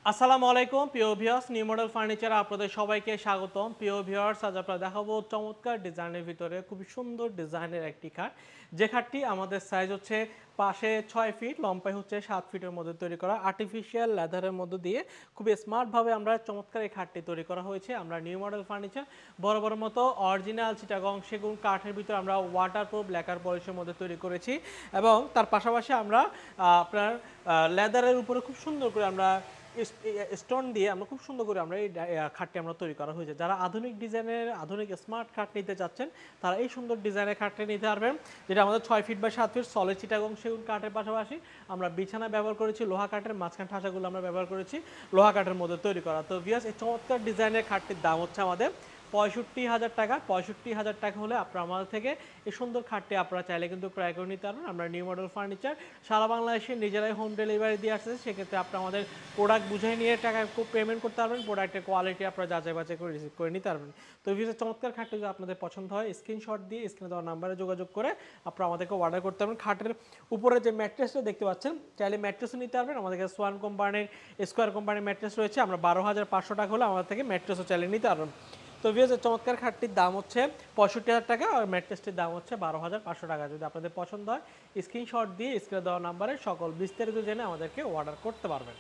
আসসালামু আলাইকুম প্রিয় ভিউয়ার্স, নিউ মডেল ফার্নিচার আপনাদের সবাইকে স্বাগতম। প্রিয় ভিউয়ার্স, আজ আপনারা দেখাবো চমৎকার ডিজাইনের ভিতরে খুবই সুন্দর ডিজাইনের একটি খাট। যে খাটটি আমাদের সাইজ হচ্ছে পাশে 6 ফিট, লম্বাই হচ্ছে 7 ফিটের মধ্যে তৈরি করা আর্টিফিশিয়াল লেদারের মধ্য দিয়ে খুবই স্মার্টভাবে আমরা চমৎকার এই খাটটি তৈরি করা হয়েছে। আমরা নিউ মডেল ফার্নিচার বড় মতো অরিজিনাল চিটাগং সেগুন কাঠের ভিতরে আমরা ওয়াটারপ্রুফ লেকার পলিশের মধ্যে তৈরি করেছি এবং তার পাশাপাশি আমরা আপনার লেদারের উপরে খুব সুন্দর করে আমরা স্টোন দিয়ে আমরা খুব সুন্দর করে আমরা এই খাটটি আমরা তৈরি করা হয়েছে। যারা আধুনিক ডিজাইনের আধুনিক স্মার্ট খাট নিতে চাচ্ছেন তারা এই সুন্দর ডিজাইনের খাটটি নিতে পারবেন, যেটা আমাদের 6 feet by 7 feet solid Chittagong সেগুন কাঠের পাশাপাশি আমরা বিছানা ব্যবহার করেছি লোহা কাঠের, মাঝখান ঠাসাগুলো আমরা ব্যবহার করেছি লোহা কাঠের মধ্যে তৈরি করা। তো ভিউয়ার্স, এই চমৎকার ডিজাইনের খাটটির দাম হচ্ছে আমাদের 65,000 টাকা। 65,000 টাকা হলে আপনারা আমাদের থেকে এই সুন্দর খাটটি আপনারা চাইলে কিন্তু ক্রয় করে নিতে পারবেন। আমরা নিউ মডেল ফার্নিচার সারা বাংলাদেশে নিজেরাই হোম ডেলিভারি দিয়ে আসছে। সেক্ষেত্রে আপনারা আমাদের প্রোডাক্ট বুঝে নিয়ে টাকা পেমেন্ট করতে পারবেন, প্রোডাক্টের কোয়ালিটি আপনারা যাচাই বাছাই করে রিসিভ করে নিতে পারবেন। তো ভিডিওর চমৎকার খাটটি যদি আপনাদের পছন্দ হয় স্ক্রিনশট দিয়ে স্ক্রিনে দেওয়া নাম্বারে যোগাযোগ করে আপনারা আমাদেরকে অর্ডার করতে পারবেন। খাটের উপরে যে ম্যাট্রেসটা দেখতে পাচ্ছেন চাইলে ম্যাট্রেসও নিতে পারবেন। আমাদের কাছে সোয়ান কোম্পানির স্কোয়ার কোম্পানির ম্যাট্রেস রয়েছে। আমরা 12,500 টাকা হলে আমাদের থেকে ম্যাট্রেসও চাইলে নিতে পারবেন। তো ভিউয়ার্স, চমৎকার খাটটির দাম হচ্ছে 65,000 টাকা আর ম্যাট্রেসটির দাম হচ্ছে 12,500 টাকা। যদি আপনাদের পছন্দ হয় স্ক্রিনশট দিয়ে স্ক্রিনে দেওয়া নাম্বারে সকল বিস্তারিত জেনে আমাদেরকে অর্ডার করতে পারবেন।